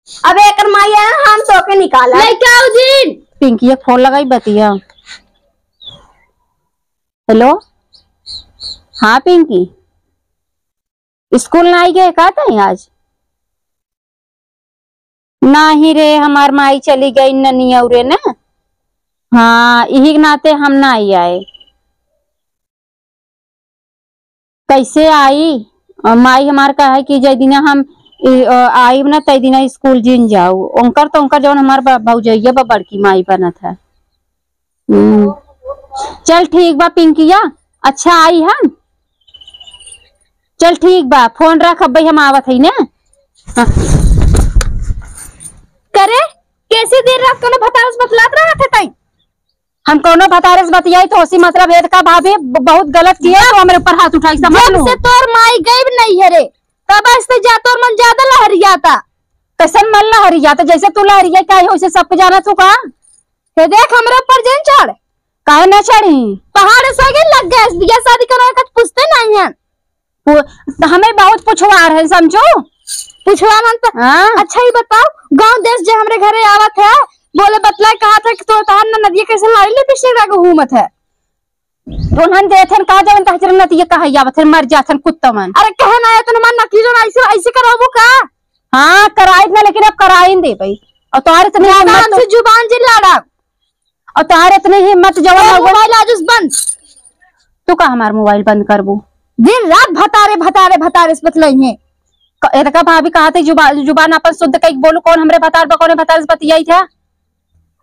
अब एक माई है हम तो के निकाला नहीं क्या जी। पिंकी एक फोन लगाई बतिया। हेलो हाँ पिंकी, स्कूल ना आई गए का था आज? नहीं रे, हमार माई चली गई ननी औरे ना। हाँ यही के नाते हम ना आई आए। कैसे आई? माई हमार का है कि जय दिना हम आई ना तय दिना स्कूल जिन जाऊ। उनकर तो उनकर जौन हमार भौजैया बड़की माई बनत है। चल ठीक बा पिंकिया, अच्छा आई हम। चल ठीक बा, फोन रख, अब हम आवत है ना। हाँ। करे कैसी देर रात को भतारस बतलात रहा थे तई। हम कोनो भतारस बतियाई तो उसी मतलब भेद का भाभी बहुत गलत किया तो हमारे ऊपर हाथ उठाई। समझ लो से तोर माई गई नहीं है रे, तब ऐसे जा तोर मन ज्यादा लहरियाता। कैसन मन लहरियाता? जैसे तू लहरिया का है वैसे सबको जाना तू का। हे देख हमरे ऊपर जन चढ़। काहे ना चढ़ी? पहाड़ से आगे लग गए, बिया शादी करने का पूछते नहीं है। हमें बहुत पुछवा रहे समझो। पुछवा मन तो अच्छा ही बताओ, गांव देश जो हमरे घरे आवत है बोले बतला कहा था कि तो तार नदिया कैसे लाई ले पिछले राग घूमत है। उन्हन देथन का जवन तहचर नदिया कहा यावत मर जाथन कुत्ता मन। अरे कहना है तो मन नकी जो ऐसे ऐसे कराबो का। हां कराई ना, लेकिन अब कराई दे भाई। और तोहर इतनी हिम्मत से जुबान जिल लाड़ा, और तोहर इतनी हिम्मत जवन मोबाइल आजुस बंद। तू का हमार मोबाइल बंद करबू? दिन रात भतारे भतारे भतारे से बतलाई है। एतका भाभी कहा थे जुबान अपन शुद्ध कई बोलू। कौन हमरे भतार बा, कौन भतार से बतियाई था?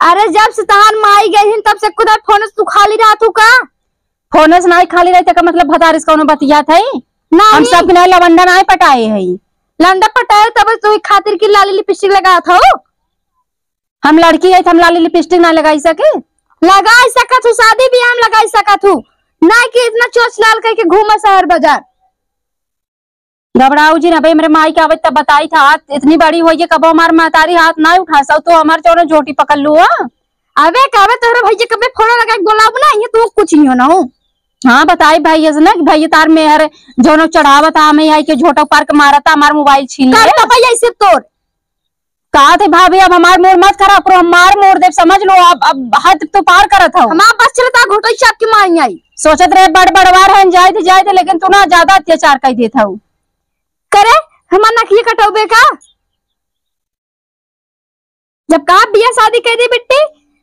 अरे जब से तहार माई गई हिन तब से खुदा फोन तू खाली रहा तू का। फोन से नहीं खाली रहते का मतलब भतार से कौन बतिया था? हम सब के लवंडा नहीं पटाए है। लंडा पटाए तब तू खातिर की लाली लिपस्टिक लगा था। हम लड़की है, हम लाली लिपस्टिक ना लगाई सके। लगा सका तू, शादी भी हम लगा सका तू ना कि इतना चोच लाल करके घूमा शहर बाजार। घबराऊ जी ना भाई, मेरे माई के आवे तब बताई था। हाथ इतनी बड़ी हुई है कब हमार महतारी हाथ ना उठा सो तो हमारे चौने झोटी पकड़ लू। अबे कबे तोरे भैया कबे फोन लगा के बोलाबू ना, ये तू कुछ ही हो ना हो। हाँ बताई भैया से ना कि भैया तार मेहर जोनो चढ़ावा था हमें आई के झोटा पार के मारा था, हमार मोबाइल छीन लिया। कर भैया इसे तोड़ कहा थे भाभी अब हमार मोड़ मत खराब करो, हमार मोड़ दे समझ लो। अब हद तो पार करत हो। हमार बस चलता घोटो चाप के मारी आई। सोचत रहे बड़ बड़वार है जाए थे, लेकिन तू ना ज्यादा अत्याचार कर देता हूँ। करे हमार नखिए कटोबे का। जब कहा बिया शादी कर दी बिट्टी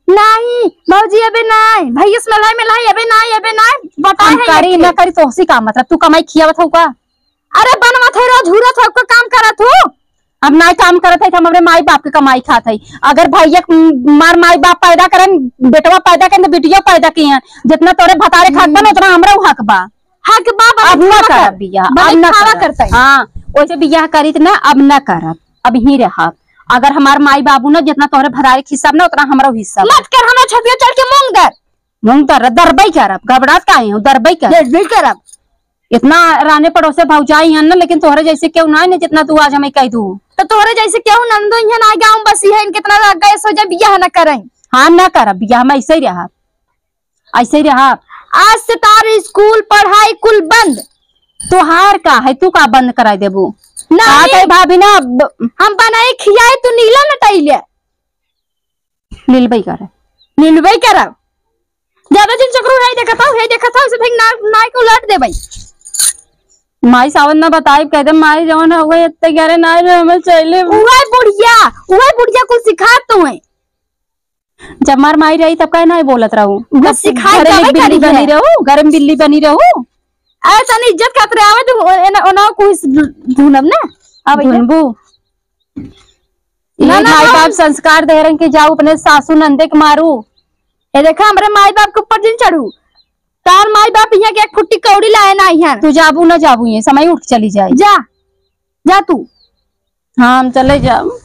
नहीं मौजी अबे नहीं भैया से मिलाई अबे नहीं बताए करी ना करी तो उसी का मतलब तू कमाई खियावत हो का। अरे बनवा थे रोज हुरत हो को काम करत हो। अब ना काम करत है हम अपने माई बाप के कमाई खात है। अगर भैया मार माई बाप पैदा करन, बेटवा पैदा करन तो बेटिया पैदा किए। जितना तोरे भतारे खात बन उतना हमरा हक बा। हक बाबा अब न करब बिया, अब न करता है। हाँ वैसे बिया करी ना, अब न करब, अब ही रहा। अगर हमार माई बाबू ना जितना तोरे भतारे हिस्सा ना उतना हमरा हिस्सा मत कर। हमरा छतिया चढ़ के मूंग दर दरबई करब। घबरात काहे हो? दरबई करब। इतना राने पड़ोसे भौजाई है ना, लेकिन तोहरे जैसे क्यों ना है जितना तू आज हमें कह दू। तो तोहरे जैसे क्यों नंदो यहाँ ना गाँव बसी है कितना गैस हो जाए बिया न करें। हाँ न करब बिया, हम ऐसे ही रहा, ऐसे ही रहा। आज से तार स्कूल पढ़ाई कुल बंद। तुहार का है, तू का बंद कराई देबू? नहीं भाभी ना हम बनाए खियाए तू नीला नटाइले नीलबई करब। ज्यादा दिन चक्रू है देखा था उसे भाई नाई को उलट दे भाई। माई सावन ना बताई कह दे माई जवन हो गए इतने ग्यारह नाई रे हमें चले। उहे बुढ़िया कुछ सिखा तू है। जब मार माई रही तब कहे नहीं बोलत रहू, बस सिखाई बिल्ली बनी रहू, गरम बिल्ली बनी रहू। अरे तनी इज्जत खातिर आवे तू ओना कुछ ढूंढब ना अब ढूंढबू। ना माई बाप संस्कार दे रहे कि जाओ अपने सासू नंदे के मारू। ये देखा हमरे माई बाप के ऊपर दिन चढ़ू। तार माई बाप यहाँ के एक फुट्टी कौड़ी लाए ना यहाँ। तू जाबू ना जाबू, ये समय उठ चली जाए। जा तू। हाँ हम चले जाओ।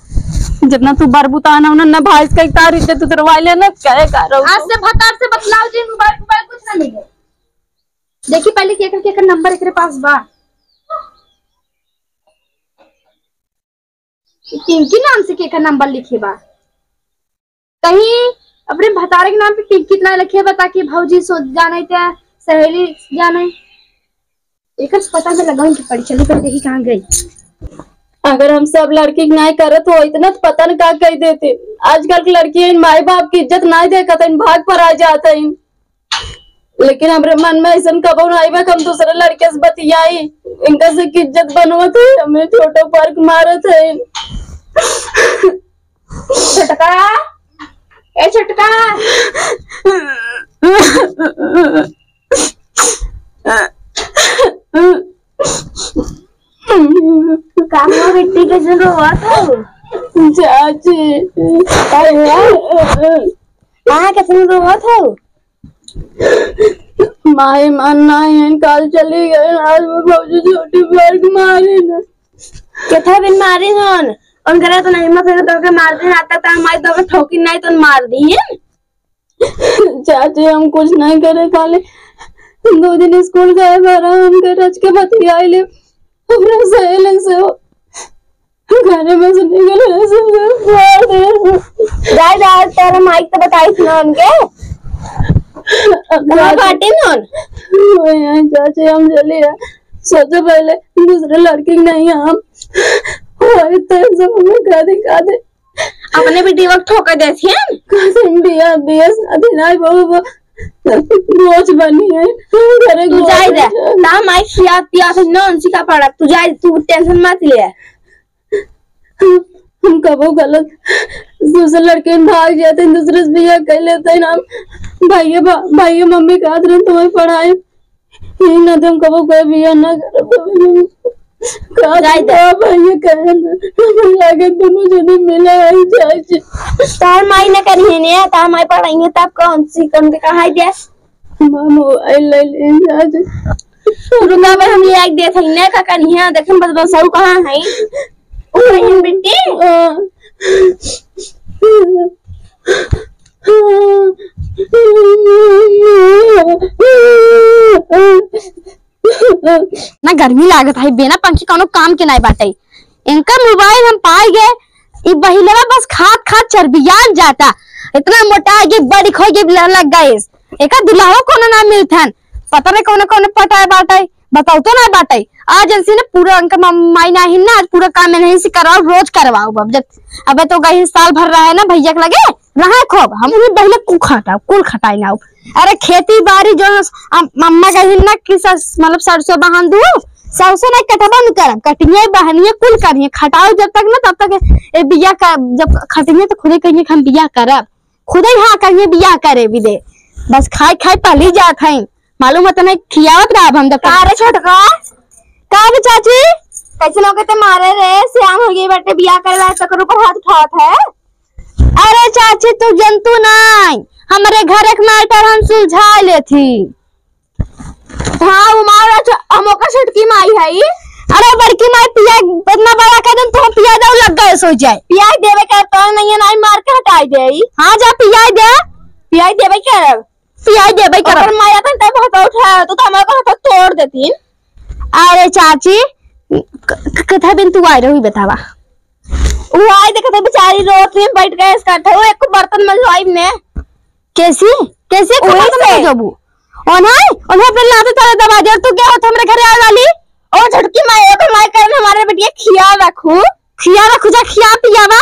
जितना तू बरबुता ना भाई का तार इज्जत उतरवा लेना क्या करो। आज से भतार से बतलाओ जी मोबाइल कुछ ना मिले। देखी पहले केकर नंबर एकरे पास बा। पिंकी नाम से केकर नंबर लिखे बा। कहीं अपने भतारे के नाम पे पिंकी ना लिखे बा ताकि भौजी सोच जाने थे सहेली जाने। एक पता में लगा कि पड़ी चली पर देखी कहाँ गई। अगर हम सब लड़की के नहीं करत हो इतना तो पता न का कह देते। आजकल की लड़की माई बाप की इज्जत नहीं देखत है, भाग पर आ जाता है। लेकिन हमारे मन में ऐसा कबो नहीं बा हम दूसरे लड़के से बतियाई, इनका से की इज्जत बनवत है, हमें छोटो पार्क मारत है। छटका ए छटका काम हुआ बेटी कैसे रोवा तो चाची हाँ कैसे रोवा था माई मानना है कल चली गए, आज मैं भौजी छोटी पार्क मारी ना कितना बिन मारी होन उन करे तो नहीं मत तो के मार दे आता था माई तो ठोकी नहीं तो मार दी है। चाची हम कुछ नहीं करे, खाली 2 दिन स्कूल गए भरा हम के रच के बतियाई ले अपने सहेली से घर में से निकले से मार दे। जाए जाए तेरा माई तो बताई थी ना उनके कहाँ बाटे नोन चाची हम चले सोचो पहले दूसरे लड़की नहीं हम का दे अपने बेटी वक्त ठोकर देती है बिया बिया शादी नहीं बहु रोज बनी है घरे तू जाए दे ना माई खिया पिया से नोन सिखा पड़ा तू जाए तू टेंशन मत ले। हम कबो गलत दूसरे लड़के भाग जाते हैं, दूसरे से बिया कर लेते हैं। हम भाई मम्मी का तुरंत तुम्हें पढ़ाए यही ना तुम कबो कोई बिया ना करो भैया कहे दोनों जने मिला है चाची तार माई ने करी है ने तार माई पढ़ाएंगे तब कौन सी कौन के कहा दे मामू आई ले चाची रुका भाई हम ये एक दे थे ने का करी है देखन बस बस सब कहां है ओ बहन बेटी ना गर्मी लागत है बिना पंखी कोनो काम के नहीं बाटे। इनका मोबाइल हम पाए गए ई बहिलेवा बस खात खात चर्बियान जाता इतना मोटा है कि बड़ी खो के लग गए एका दुल्हा कोनो ना मिलथन पता नहीं कौन कौन पटाए बाटे बताओ तो ना बाटे आज ऐसे ना पूरा अंक माई नहीं ना आज पूरा काम में नहीं से करवाओ रोज करवाओ अब जब अब तो गई साल भर रहा है ना भैया के लगे रहा खूब हम पहले कुल खटाई ना अरे खेती बाड़ी जो मम्मा कही ना कि मतलब सरसों बहान दू सरसों नहीं कटवा न करब कटिए बहनिए कुल करिए खटाओ जब तक ना तब तक ए बिया का जब खटिए तो खुदे कहिए हम बिया करब खुदे हाँ करिए बिया करे भी दे बस खाए खाए पली जात है मालूम है नहीं खियावत रहा हम जब अरे छोटका का चाची कैसे लोग ते मारे रे श्याम हो गई बेटे बिया करे तो करो पर हाथ उठावत है। अरे चाची तू जंतु नहीं हमारे घर एक मैटर हम सुलझा ले थी। हाँ हमारा हमो का छटकी माई है अरे बड़की माई पिया इतना बड़ा कदम तो पिया दो लग गए सो जाए पिया देवे का तो नहीं है नहीं मार के हटाई दे हाँ जा पिया देवे कर पिया देवे कर माया तो बहुत उठा तो हमारे को हाथ तोड़ देती। अरे चाची कथा बिन तू आई रही बतावा वो आई देखते बेचारी रोड में बैठ गए इसका वो एक बर्तन में लाई ने कैसी कैसे जबू ओनाई ओना पे लाते तारे दबा दे तू क्या होता हमरे घरे आ वाली ओ झटकी माई करने हमारे बेटिया खिया रखू जा खिया पियावा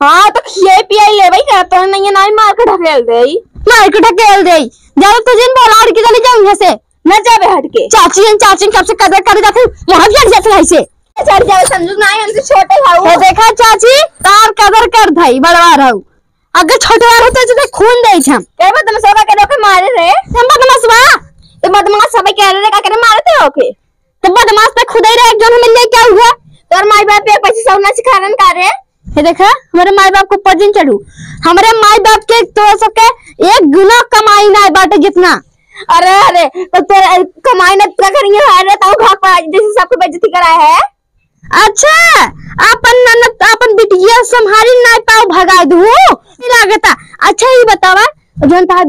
हाँ तो खिया पिया ले भाई करता नहीं है मार के ढकेल दे जब तुझे बोला की चली जाऊं यहाँ से न जावे हट के चाची कब से कदर कर जाते वहां भी जाते है से चढ़ जावे समझू ना हमसे छोटे हाउ देखा चाची तार कदर कर धई बड़वा रहू अगर छोटे वाला होते तो खून दे छम के बदम सोबा के रोके मारे रे हम बदमाशवा तो बदमाश सब कह रहे का करे मारते होके तो बदमाश पे खुद ही रे एक जन मिल क्या हुआ तोर माई बाप पे पैसे सब ना सिखारन करे ये देखा हमारे माई बाप को ऊपर दिन चढ़ू हमारे माई बाप के तो सबके एक गुना कमाई ना बाटे जितना अरे तो तेरा कमाई ना इतना करेंगे हारे तो घर पर जैसे सबको बेइज्जती कराया है। अच्छा अपन ननद अपन बिटिया संभारी ना पाओ भगा दू लागता। अच्छा ये बतावा जोन तार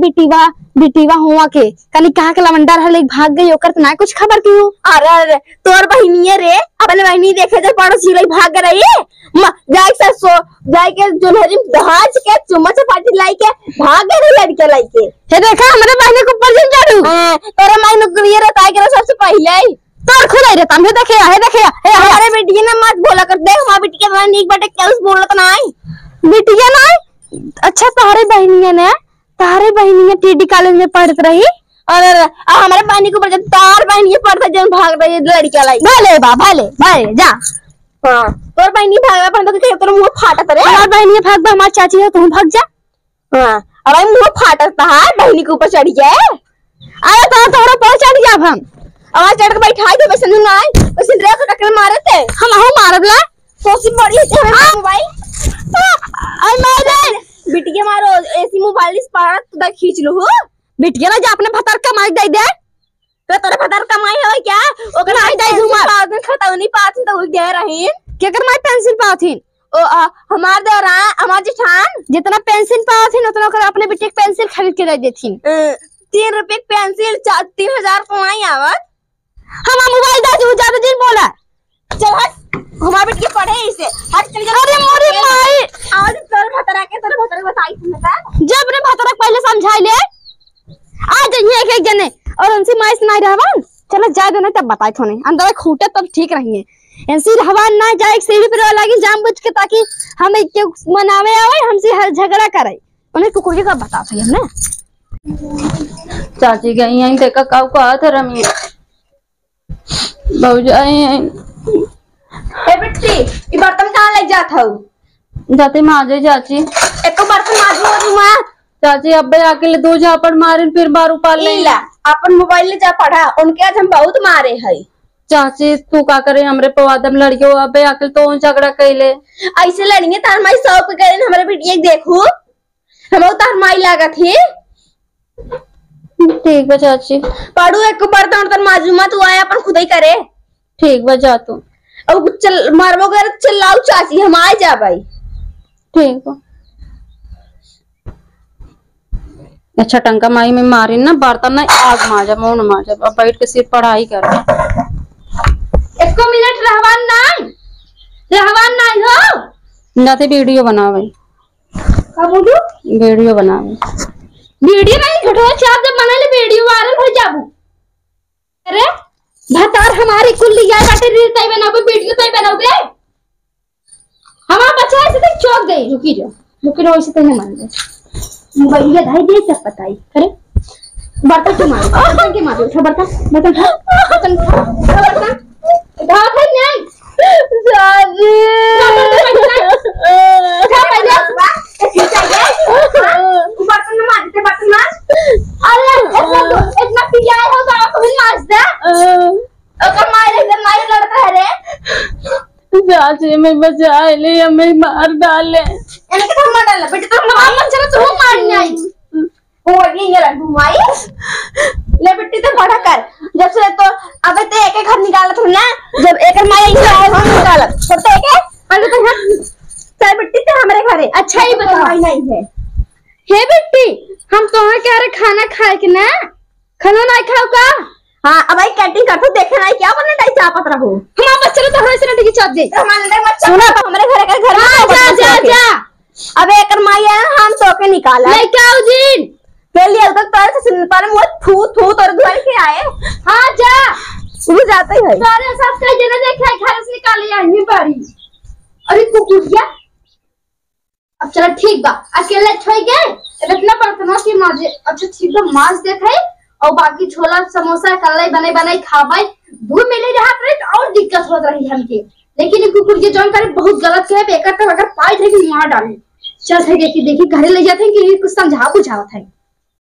बिटीवा हुआ के कनी कहा के लवंडा रहले भाग गई ओकर त ना कुछ खबर की हो। अरे तोर बहिनी रे अपने बहिनी देखे जो पड़ोसी लई भाग रही है जाय से सो जाय के जोनहरी दहाज के चुम्मा चपाटी लाई के भाग गई लड़के लाई के हे देखा हमारे बहनी को ऊपर जिन जाड़ू तोरा माई नु ये रहता है के सबसे पहले तोर खुद रे तम देखे हे हमारे बेटिया ने मत बोला कर, देख हमारी बेटिया बड़ा नीक बाटे, क्या उस बोलत नहीं बिटिया ना। अच्छा तारे बहनिया टीडी कॉलेज में पढ़त रही। और हमारे बहनी के ऊपर जब तार बहनी पड़ता जब भाग रही है लड़कियां लाई। भले जा। हाँ तोर बहनी भागा पर तो तेरा मुंह फाटत रे। हमार बहनिया भाग बा, हमार चाची है तुम भाग जा। हाँ अरे मुंह फाटत है बहनी के ऊपर चढ़ गए। आया तो तोरा पर चढ़ जा हम। आवाज चढ़ के बैठा दे वैसे नहीं आई वैसे ड्रेस को टक्कर मारे थे हम मारब ला सोची बड़ी है मोबाइल। आई मारे बिटिया मारो ऐसी मोबाइल इस पार तू खींच लो हो। बिटिया ना जा अपने भतर कमाई दे दे तो तेरे भतर कमाई हो क्या ओकर आई दे घुमा दिन खाता नहीं पात तो दे रही के कर माई पेंसिल पाथिन ओ हमार दे रहा हमार जेठान जितना पेंसिल पाथिन उतना कर अपने बेटे के पेंसिल खरीद के दे देथिन। 3 रुपए पेंसिल 3000 कमाई आवत। हम मोबाइल दा जो ज्यादा दिन बोला चल हट हमार बेटी पढ़े इसे हट चल जा। अरे मोरी माई आज तेरे भतर बताई तुमने का जब रे भतर पहले समझाई ले आ जाइए एक जने और उनसे माई सुनाई रहवन। चलो जा देना तब बताई थोने अंदर खूटे तब ठीक रहेंगे। ऐसी रहवान ना जाए सीढ़ी पर लगी जाम बुझ के ताकि हम के मनावे आवे हमसे हर झगड़ा करे उन्हें कुकुर का बता सही हमने। चाची गई यहीं देखा काऊ को हाथ रमी बहुजाई ए बेटी ये बर्तन कहां ले जात हो जाते माजे चाची एको बर्तन माजू मां चाची अब्बे आके ले 2 झापड़ मारे फिर बार उपाल ले ला अपन मोबाइल ले जा पढ़ा उनके आज हम बहुत मारे है। चाची तू का करे हमरे पवादम लड़कियों अबे आके तो झगड़ा कैले ऐसे लड़ेंगे तार माई सब करे हमारे बेटिया देखो हम तार माई लागत है। ठीक बा चाची पढ़ू एक बर्तन उर्तन माजू मत तू आया अपन खुद ही करे। ठीक बा जा तू अब चल मारबो कर चिल्लाओ चाची हम आ जा भाई। ठीक बा अच्छा टंका माई में मारी ना बर्तन ना आग माजा मौन माजा अब बैठ के सिर्फ पढ़ाई कर। एको मिनट रहवान नहीं हो नाते वीडियो बनावे का बोलू वीडियो बनावे वीडियो नहीं घटो चाप जब बनाले वीडियो वायरल हो जाबू। अरे भतार हमारी कुल्ली या बाटे रील तय बनाबो वीडियो तय बनाओगे हमारा बच्चा ऐसे तक चौक गई रुकी जो ऐसे तय नहीं मान दे मोबाइल ये धाई दे तब बताई अरे बर्तन क्यों मारो बर्तन के मारो उठा बर्तन उठा है नहीं चाची उठा पहले बर्तन मारते बर्तन मार अरे इतना पिया हो बाबा को भी मार दे ओकर मारे इधर मारे लड़का है रे चाची में बचा ले हमें मार डाले इनके तो मार डाला बेटे तो मार चलो तू मारनी आई वो ये रख घुमाई ले बेटी तो बड़ा कर जब से तो अबे तो एक एक हाथ निकाला था ना जब एक मारे इसे आए हम निकाला तो एक पहले तो चल बेटी तो हमारे घरे अच्छा ही बता नहीं है हे बेटी हम तोहां कह रहे खाना खाए के ना खाना नहीं खाओ का। हां अब आई कैंटीन करतो देखे ना क्या बनना टाइम चापत रहो हम बच्चे तो हमें से नहीं चाप दे हमारे मत सुना हमारे घर के घर में जा अब एक माई है हम तो के निकाला नहीं क्या दिन के लिए तक तर से पर मुंह थू थू तोर घर के आए। हां जा वो जाते ही है सारे सब कई जगह देखे घर से निकाल ले आई बारी। अरे कुकुरिया अब चलो ठीक बा अकेले छोड़ गए इतना बर्तनों की माजे अच्छा ठीक बा मांस देखे और बाकी छोला समोसा कलाई बने खाबाई दूर मिले रहा रहे और दिक्कत होत रही हमके लेकिन ये कुकुर की जानकारी बहुत गलत है बेकार तो अगर पाई थे कि मार डाले चल थे देखी घरे ले जाते हैं कि कुछ समझा बुझावत है।